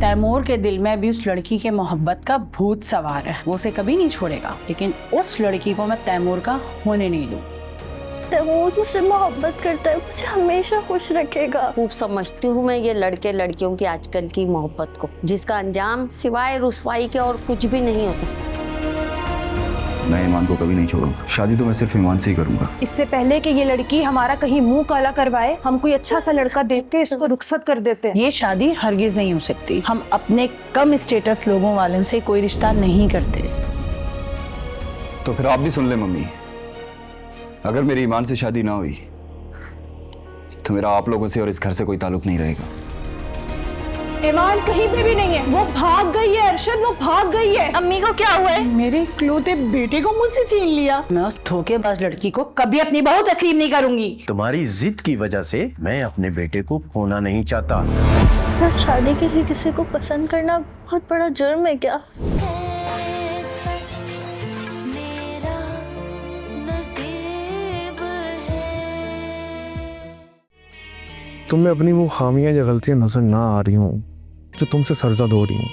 तैमूर के दिल में भी उस लड़की के मोहब्बत का भूत सवार है। वो उसे कभी नहीं छोड़ेगा, लेकिन उस लड़की को मैं तैमूर का होने नहीं दूँ। तैमूर मुझसे मोहब्बत करता है, मुझे हमेशा खुश रखेगा। खूब समझती हूँ मैं ये लड़के लड़कियों की आजकल की मोहब्बत को, जिसका अंजाम सिवाय रुसवाई के और कुछ भी नहीं होता। मैं ईमान को कभी नहीं छोड़ूंगा। शादी तो मैं सिर्फ ईमान से ही करूंगा। इससे पहले कि ये लड़की हमारा कहीं मुंह काला करवाए, हम कोई अच्छा सा लड़का देख के इसको रुखसत कर देते हैं। ये शादी हरगिज नहीं हो सकती। हम अपने कम स्टेटस लोगों वालों से कोई रिश्ता नहीं करते। तो फिर आप भी सुन ले मम्मी, अगर मेरी ईमान से शादी ना हुई तो मेरा आप लोगों से और इस घर से कोई ताल्लुक नहीं रहेगा। ईमान कहीं पे भी नहीं है, वो भाग गई है अरशद, वो भाग गई है। अम्मी को क्या हुआ है? मेरे इकलौते बेटे को मुझसे छीन लिया। मैं उस धोखेबाज लड़की को कभी अपनी बहू तस्लीम नहीं करूंगी। तुम्हारी जिद की वजह से मैं अपने बेटे को खोना नहीं चाहता। क्या शादी के लिए किसी को पसंद करना बहुत बड़ा जुर्म है क्या? तुम्हें अपनी वो खामियां या गलतियां नजर ना आ रही हूं जो तुमसे सरजद हो रही हूं।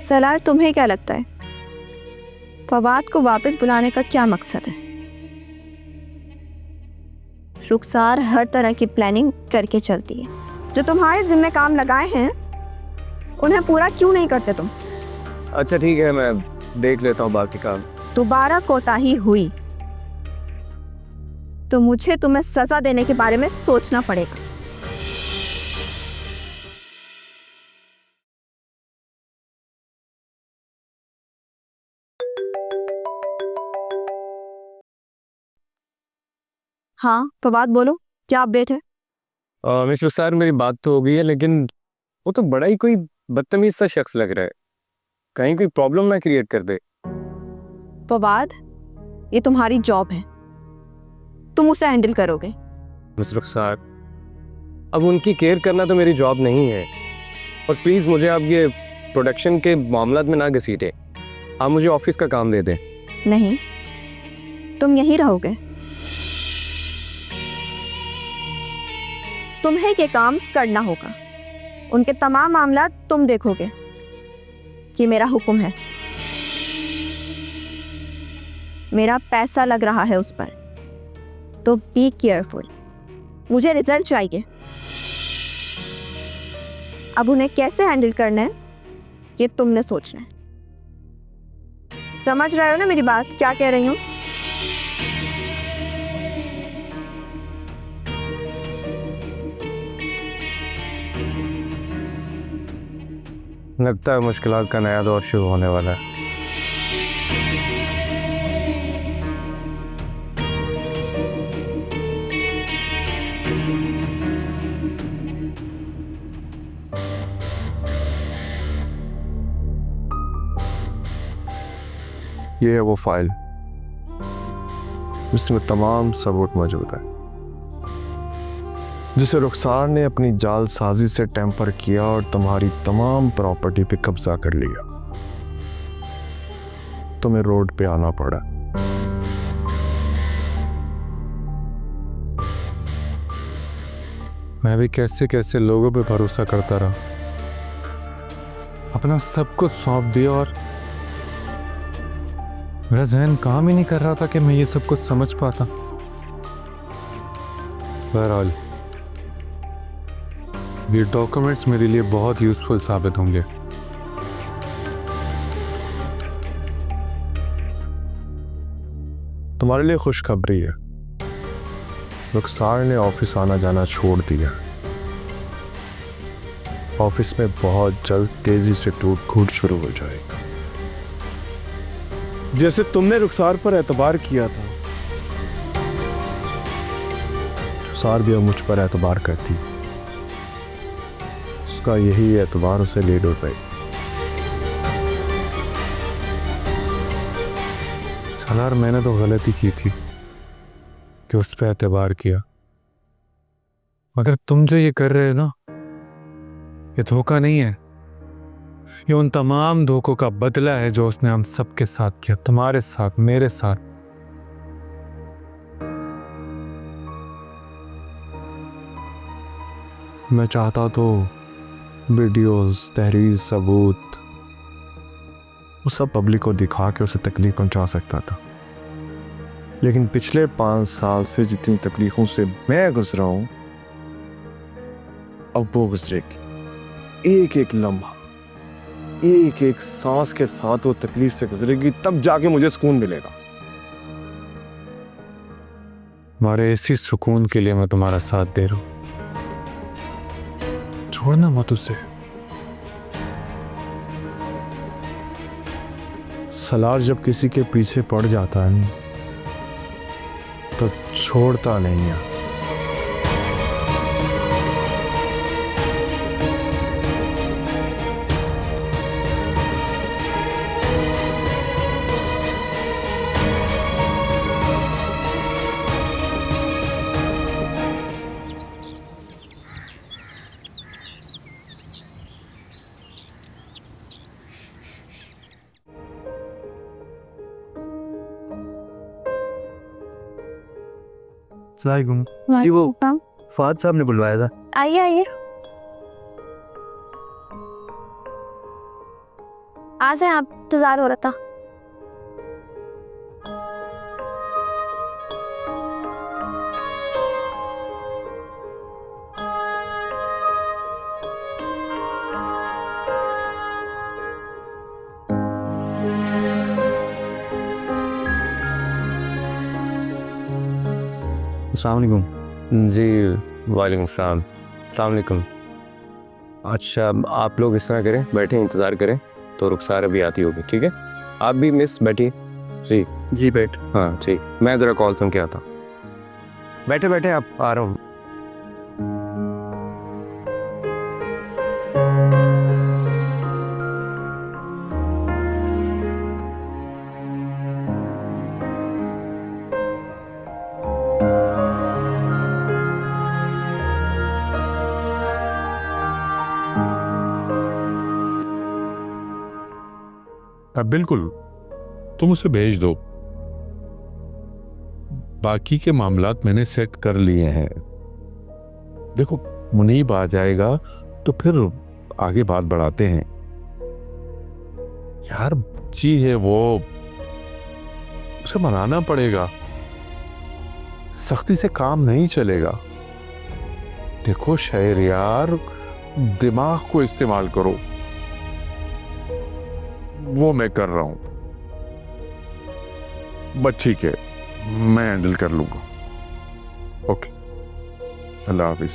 सलार, तुम्हें क्या लगता है फवाद को वापस बुलाने का क्या मकसद है? रुखसार हर तरह की प्लानिंग करके चलती है। जो तुम्हारे जिम्मे काम लगाए हैं उन्हें पूरा क्यों नहीं करते तुम? अच्छा ठीक है, मैं देख लेता हूं बाकी काम। दोबारा कोताही हुई तो मुझे तुम्हें सजा देने के बारे में सोचना पड़ेगा। हाँ फवाद, बोलो, क्या अपडेट है? मिस्टर सर, मेरी बात तो हो गई है, लेकिन वो तो बड़ा ही कोई बदतमीज सा शख्स लग रहा है। कहीं कोई प्रॉब्लम ना क्रिएट कर दे। फवाद, ये तुम्हारी जॉब है, तुम उसे हैंडल करोगे। मिस्टर सर, अब उनकी केयर करना तो मेरी जॉब नहीं है। और प्लीज़ मुझे आप ये प्रोडक्शन के मामलात में ना घसीटे। आप मुझे ऑफिस का काम दे दें। नहीं, तुम यहीं रहोगे। तुम्हें ये काम करना होगा। उनके तमाम मामला तुम देखोगे। ये मेरा हुक्म है। मेरा पैसा लग रहा है उस पर, तो बी केयरफुल। मुझे रिजल्ट चाहिए। अब उन्हें कैसे हैंडल करना है ये तुमने सोचना है। समझ रहे हो ना मेरी बात, क्या कह रही हूं? लगता है मुश्किलात का नया दौर शुरू होने वाला है। ये है वो फाइल जिसमें तमाम सबूत मौजूद है, जिसे रुखसार ने अपनी जालसाजी से टेम्पर किया और तुम्हारी तमाम प्रॉपर्टी पे कब्जा कर लिया। तुम्हें रोड पे आना पड़ा। मैं भी कैसे कैसे लोगों पे भरोसा करता रहा, अपना सब कुछ सौंप दिया और मेरा जहन काम ही नहीं कर रहा था कि मैं ये सब कुछ समझ पाता। बहरहाल ये डॉक्यूमेंट्स मेरे लिए बहुत यूजफुल साबित होंगे। तुम्हारे लिए खुशखबरी है, रुखसार ने ऑफिस आना जाना छोड़ दिया। ऑफिस में बहुत जल्द तेजी से टूट फूट शुरू हो जाएगा। जैसे तुमने रुखसार पर एतबार किया था, रुखसार भी अब मुझ पर एतबार करती। उसका यही एतबार उसे ले डूब गई। सलार, मैंने तो गलती की थी कि उस पर एतबार किया, मगर तुम जो ये कर रहे हो ना, ये धोखा नहीं है। ये उन तमाम धोखों का बदला है जो उसने हम सबके साथ किया, तुम्हारे साथ, मेरे साथ। मैं चाहता तो वीडियोस, तहरीर, सबूत वो सब पब्लिक को दिखा के उसे तकलीफ पहुंचा सकता था, लेकिन पिछले 5 साल से जितनी तकलीफों से मैं गुजरा हूं, अब वो गुजरेगी। एक एक लम्हा, एक एक सांस के साथ वो तकलीफ से गुजरेगी, तब जाके मुझे सुकून मिलेगा। हमारे इसी सुकून के लिए मैं तुम्हारा साथ दे रहा हूं। छोड़ना मत उसे। सलार जब किसी के पीछे पड़ जाता है तो छोड़ता नहीं है। जी वो फाद साहब ने बुलवाया था। आइए आइए, आ जाए, आप इंतजार हो रहा था। अस्सलाम वालेकुम। जी वालेकुम सलाम। अस्सलाम वालेकुम। अच्छा आप लोग इस तरह करें, बैठे इंतज़ार करें, तो रुखसार अभी आती होगी, ठीक है? आप भी मिस बैठिए। जी बैठ। हाँ ठीक, मैं ज़रा कॉल सुन के आता हूँ। बैठे बैठे, आप आ रहा हूँ। बिल्कुल, तुम उसे भेज दो। बाकी के मामलात मैंने सेट कर लिए हैं। देखो मुनीब आ जाएगा तो फिर आगे बात बढ़ाते हैं। यार बच्ची है वो, उसे मनाना पड़ेगा। सख्ती से काम नहीं चलेगा। देखो शहरयार, दिमाग को इस्तेमाल करो। वो मैं कर रहा हूं, बस ठीक है, मैं हैंडल कर लूंगा। ओके, अल्लाह हाफिज।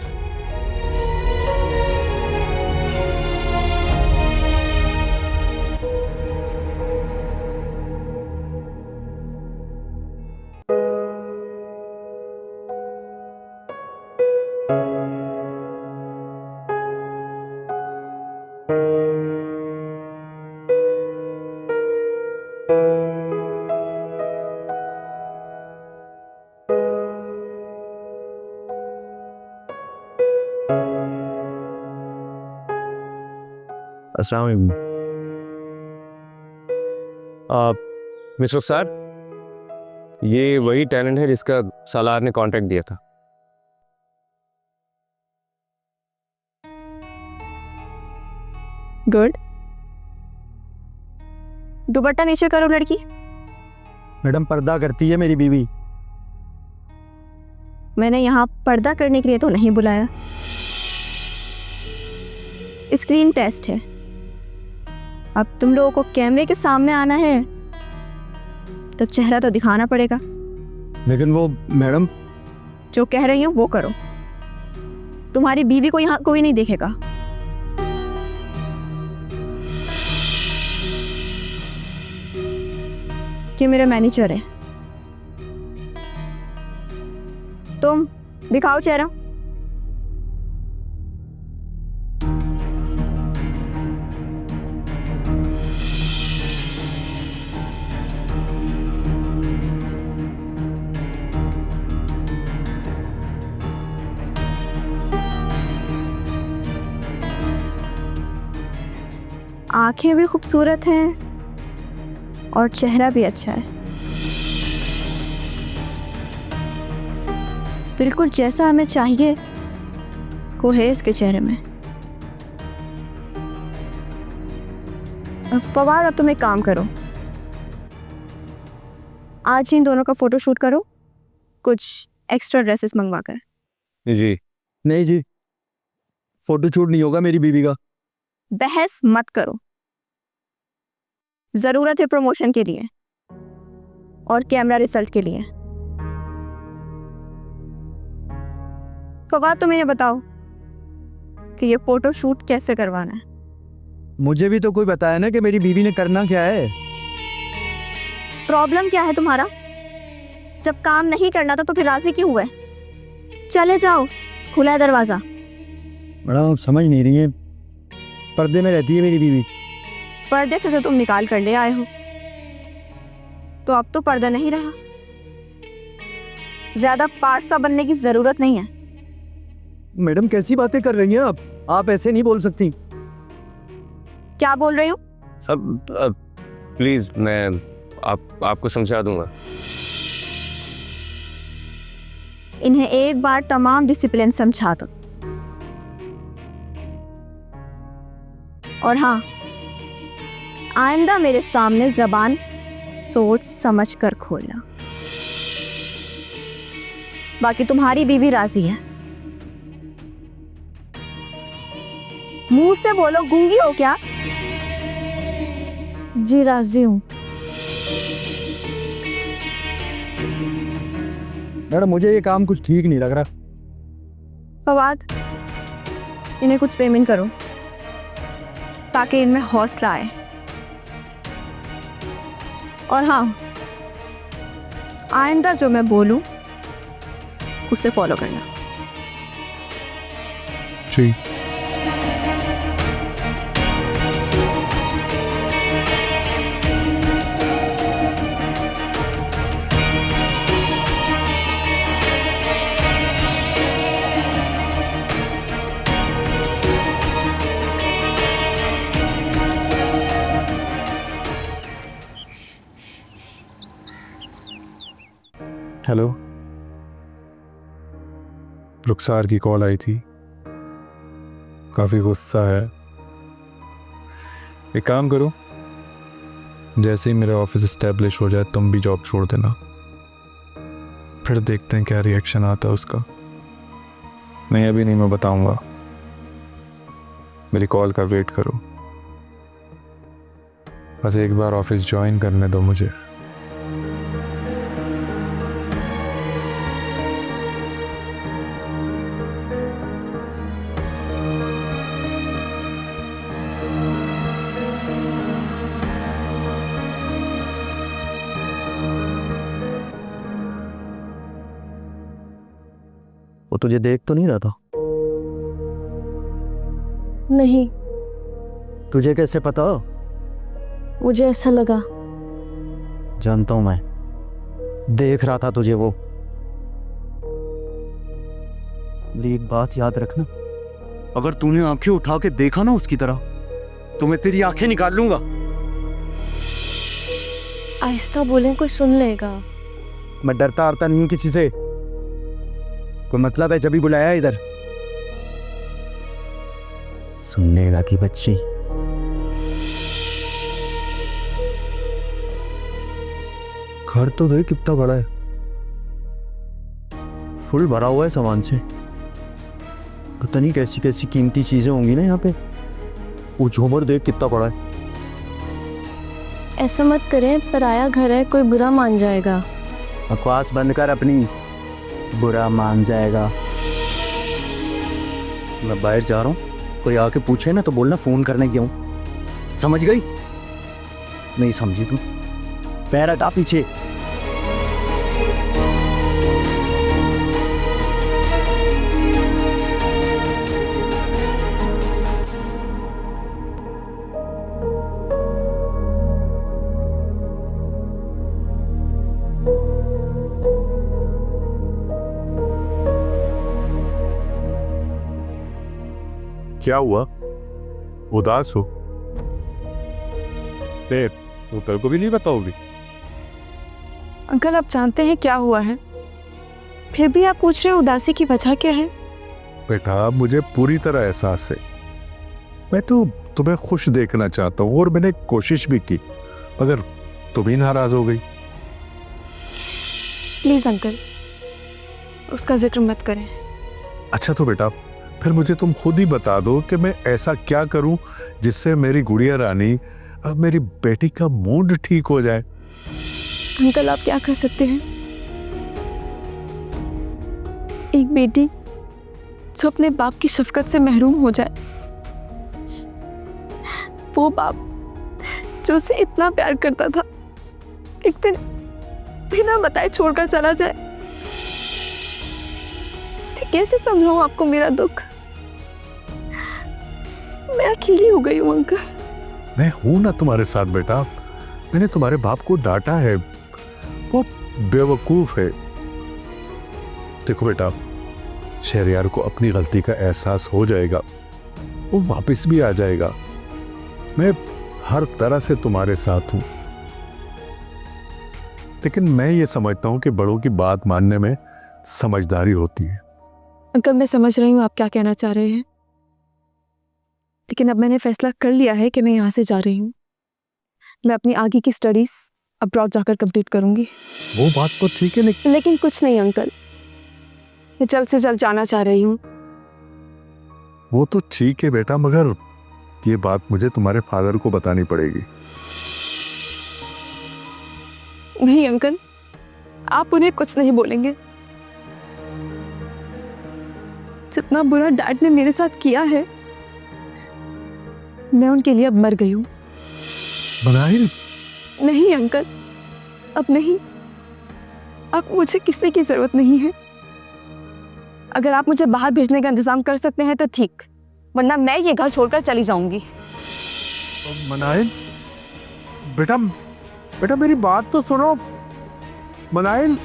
अस्सलाम वालेकुम। मिस रुखसार, ये वही टैलेंट है जिसका सालार ने कॉन्ट्रैक्ट दिया था। गुड। दुपट्टा नीचे करो लड़की। मैडम पर्दा करती है मेरी बीवी। मैंने यहाँ पर्दा करने के लिए तो नहीं बुलाया, स्क्रीन टेस्ट है। अब तुम लोगों को कैमरे के सामने आना है तो चेहरा तो दिखाना पड़ेगा। लेकिन वो मैडम, जो कह रही हूँ वो करो। तुम्हारी बीवी को यहाँ कोई नहीं देखेगा। कि मेरा मैनेजर है। तुम दिखाओ चेहरा। आंखें भी खूबसूरत हैं और चेहरा भी अच्छा है, बिल्कुल जैसा हमें चाहिए को है इसके चेहरे में। फवाद, अब तुम एक काम करो, आज इन दोनों का फोटो शूट करो, कुछ एक्स्ट्रा ड्रेसेस मंगवा कर। जी नहीं जी, फोटो शूट नहीं होगा मेरी बीवी का। बहस मत करो, जरूरत है प्रमोशन के लिए और कैमरा रिजल्ट के लिए। फवाद, तुम इन्हें बताओ कि ये फोटो शूट कैसे करवाना है। मुझे भी तो कोई बताया ना कि मेरी बीवी ने करना क्या है। प्रॉब्लम क्या है तुम्हारा? जब काम नहीं करना था तो फिर राजी क्यों हुए? चले जाओ, खुला है दरवाजा। मैडम, आप समझ नहीं रही है, पर्दे में रहती है मेरी बीवी। पर्दे से तो तुम निकाल कर ले आए हो, तो अब तो पर्दा नहीं रहा। ज्यादा पारसा बनने की जरूरत नहीं है। मैडम, कैसी बातें कर रही हैं आप ऐसे नहीं बोल सकती। क्या बोल रही हूँ? सब प्लीज, मैं आपको समझा दूंगा। इन्हें एक बार तमाम डिसिप्लिन समझा दो। और हाँ, आइंदा मेरे सामने जबान सोच समझ कर खोलना। बाकी तुम्हारी बीवी राजी है। मुंह से बोलो, गूंगी हो क्या? जी राजी हूं। मैडम, मुझे ये काम कुछ ठीक नहीं लग रहा। फवाद, इन्हें कुछ पेमेंट करो ताकि इनमें हौसला आए। और हाँ, आइंदा जो मैं बोलूं उसे फॉलो करना। जी। हेलो, रुखसार की कॉल आई थी, काफ़ी गुस्सा है। एक काम करो, जैसे ही मेरा ऑफिस एस्टेब्लिश हो जाए तुम भी जॉब छोड़ देना, फिर देखते हैं क्या रिएक्शन आता है उसका। नहीं, अभी नहीं, मैं बताऊंगा। मेरी कॉल का वेट करो, बस एक बार ऑफिस ज्वाइन करने दो मुझे। वो तुझे देख तो नहीं रहा था? नहीं, तुझे कैसे पता? मुझे ऐसा लगा। जानता हूं मैं, देख रहा था तुझे वो। मेरी एक बात याद रखना, अगर तूने आंखें उठा के देखा ना उसकी तरह, तो मैं तेरी आंखें निकाल लूंगा। आहिस्ता बोलें, कोई सुन लेगा। मैं डरता हारता नहीं हूं किसी से। कोई मतलब है जब भी बुलाया इधर? सुनने की बच्ची। घर तो देख कितना बड़ा है, फुल भरा हुआ है सामान से। पता नहीं कैसी कैसी कीमती चीजें होंगी ना यहाँ पे। वो झूमर देख कितना बड़ा है। ऐसा मत करें, पराया घर है, कोई बुरा मान जाएगा। बकवास बंद कर अपनी, बुरा मान जाएगा। मैं बाहर जा रहा हूँ, कोई आके पूछे ना तो बोलना फोन करने गया हूँ, समझ गई? नहीं समझी तुम? पैर हटा पीछे। क्या हुआ? उदास हो? देर वो तेरे को भी नहीं बताओगी? अंकल, आप जानते हैं क्या हुआ है, फिर भी आप पूछ रहे हो उदासी की वजह क्या है? बेटा मुझे पूरी तरह एहसास है, मैं तो तुम्हें खुश देखना चाहता हूँ और मैंने कोशिश भी की, मगर तुम ही नाराज हो गई। प्लीज अंकल, उसका जिक्र मत करें। अच्छा तो बेटा फिर मुझे तुम खुद ही बता दो कि मैं ऐसा क्या करूं जिससे मेरी गुड़िया रानी, मेरी बेटी का मूड ठीक हो जाए। अंकल आप क्या कर सकते हैं? एक बेटी जो अपने बाप की शफकत से महरूम हो जाए, वो बाप जो उसे इतना प्यार करता था, एक दिन बिना बताए छोड़कर चला जाए, तो कैसे समझाऊं आपको मेरा दुख? मैं अकेली हो गई हूं अंकल। मैं हूं ना तुम्हारे साथ बेटा, मैंने तुम्हारे बाप को डांटा है, वो बेवकूफ है। देखो बेटा, शहरयार को अपनी गलती का एहसास हो जाएगा, वो वापस भी आ जाएगा। मैं हर तरह से तुम्हारे साथ हूं, लेकिन मैं ये समझता हूं कि बड़ों की बात मानने में समझदारी होती है। अंकल मैं समझ रही हूँ आप क्या कहना चाह रहे हैं, लेकिन अब मैंने फैसला कर लिया है कि मैं यहाँ से जा रही हूँ। मैं अपनी आगे की स्टडीज अब्रॉड जाकर कंप्लीट करूंगी। वो बात तो ठीक है, लेकिन कुछ नहीं अंकल, मैं जल्द से जल्द जाना चाह रही हूँ। वो तो ठीक है बेटा, मगर ये बात मुझे तुम्हारे फादर को बतानी पड़ेगी। नहीं अंकल, आप उन्हें कुछ नहीं बोलेंगे। जितना बुरा डैड ने मेरे साथ किया है, मैं उनके लिए अब मर गई हूँ। मनाहिल, नहीं अंकल, अब नहीं। अब मुझे किसी की जरूरत नहीं है। अगर आप मुझे बाहर भेजने का इंतजाम कर सकते हैं तो ठीक, वरना मैं ये घर छोड़कर चली जाऊंगी। मनाहिल बेटा, बेटा मेरी बात तो सुनो। मनाहिल,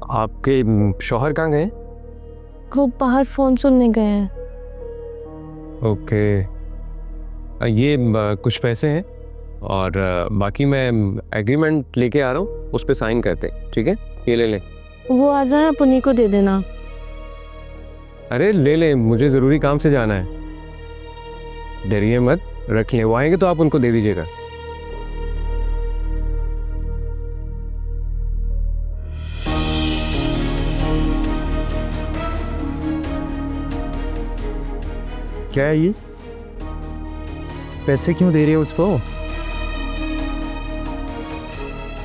आपके शौहर कहाँ गए? वो बाहर फोन सुनने गए हैं। ओके, ये कुछ पैसे हैं और बाकी मैं एग्रीमेंट लेके आ रहा हूँ, उस पर साइन करते, ठीक है? ये ले ले। वो आ जाए, आप उन्हीं को दे देना। अरे ले ले, मुझे ज़रूरी काम से जाना है, डरिए मत, रख लें। वो आएंगे तो आप उनको दे दीजिएगा। क्या है ये? पैसे क्यों दे रहे हो उसको?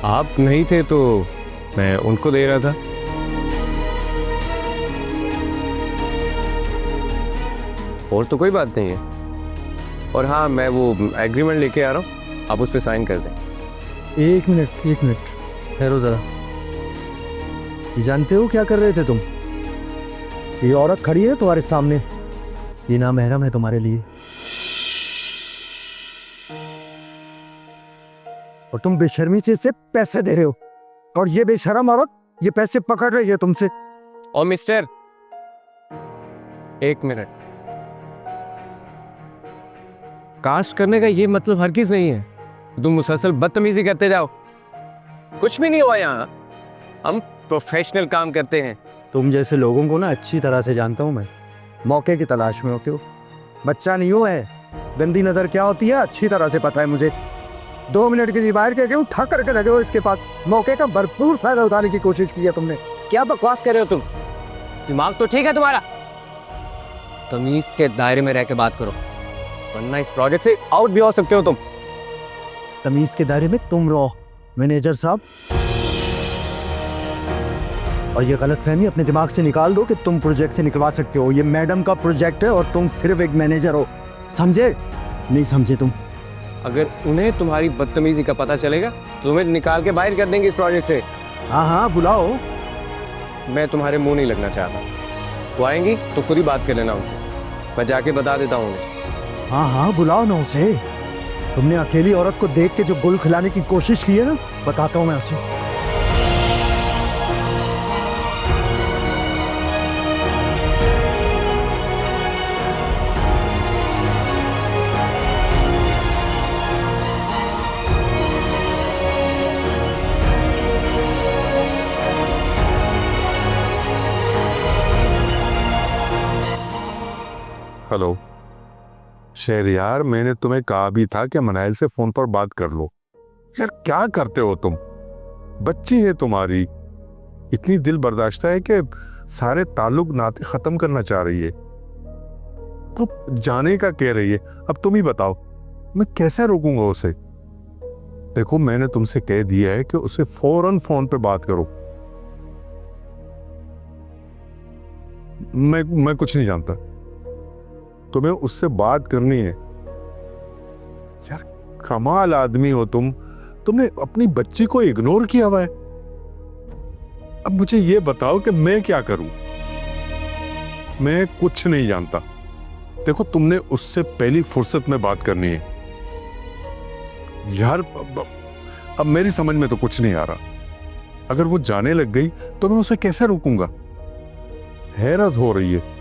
आप नहीं थे तो मैं उनको दे रहा था। और तो कोई बात नहीं है। और हाँ, मैं वो एग्रीमेंट लेके आ रहा हूँ, आप उस पर साइन कर दें। एक मिनट ठहरो जरा। ये जानते हो क्या कर रहे थे तुम? ये औरत खड़ी है तुम्हारे सामने, ये नामहरम है तुम्हारे लिए, और तुम बेशर्मी से इसे पैसे दे रहे हो, और ये बेशरम औरत ये पैसे पकड़ रही है तुमसे। और मिस्टर, एक मिनट, कास्ट करने का ये मतलब हरगिज नहीं है तुम मुसलसल बदतमीजी करते जाओ। कुछ भी नहीं हुआ यहाँ, हम प्रोफेशनल काम करते हैं। तुम जैसे लोगों को ना अच्छी तरह से जानता हूं मैं, मौके की तलाश में होते हो। बच्चा नहीं हो है, गंदी नजर क्या होती है अच्छी तरह से पता है मुझे। 2 मिनट के लिए बाहर के क्यों थक करके लगे हो इसके पास? मौके का भरपूर फायदा उठाने की कोशिश की है तुमने। क्या बकवास कर रहे हो तुम? दिमाग तो ठीक है तुम्हारा? तमीज के दायरे में रह के बात करो, वरना इस प्रोजेक्ट से आउट भी हो सकते हो तुम। तमीज के दायरे में तुम रहो मैनेजर साहब, और ये गलतफहमी अपने दिमाग से निकाल दो कि तुम प्रोजेक्ट से निकलवा सकते हो। ये मैडम का प्रोजेक्ट है और तुम सिर्फ एक मैनेजर हो, समझे? नहीं समझे तुम? अगर उन्हें तुम्हारी बदतमीजी का पता चलेगा तो तुम्हें निकाल के बाहर कर देंगे इस प्रोजेक्ट से। हाँ बुलाओ। मैं तुम्हारे मुंह नहीं लगना चाहता, वो आएंगी तो खुद ही बात कर लेना उनसे, मैं जाके बता देता हूँ उन्हें। हाँ बुलाओ ना उसे। तुमने अकेली औरत को देख के जो गुल खिलाने की कोशिश की है ना, बताता हूँ मैं उसे। हेलो शहरयार, मैंने तुम्हें कहा भी था कि मनाइल से फोन पर बात कर लो। यार क्या करते हो तुम? बच्ची है तुम्हारी, इतनी दिल बर्दाश्त है कि सारे ताल्लुक नाते खत्म करना चाह रही है, तो जाने का कह रही है। अब तुम ही बताओ मैं कैसे रोकूंगा उसे? देखो मैंने तुमसे कह दिया है कि उसे फौरन फोन पे बात करो। मैं कुछ नहीं जानता, तुम्हें उससे बात करनी है। यार कमाल आदमी हो तुमने अपनी बच्ची को इग्नोर किया हुआ है। अब मुझे यह बताओ कि मैं क्या करूं? मैं कुछ नहीं जानता। देखो तुमने उससे पहली फुर्सत में बात करनी है। यार अब मेरी समझ में तो कुछ नहीं आ रहा। अगर वो जाने लग गई तो मैं उसे कैसे रोकूंगा? हैरत हो रही है।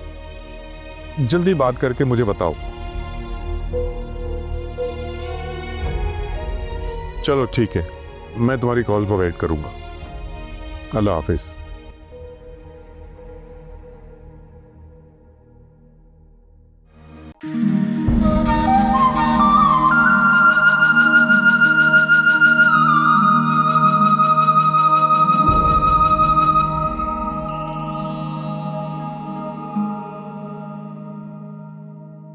जल्दी बात करके मुझे बताओ। चलो ठीक है, मैं तुम्हारी कॉल को वेट करूंगा। अल्लाह हाफिज।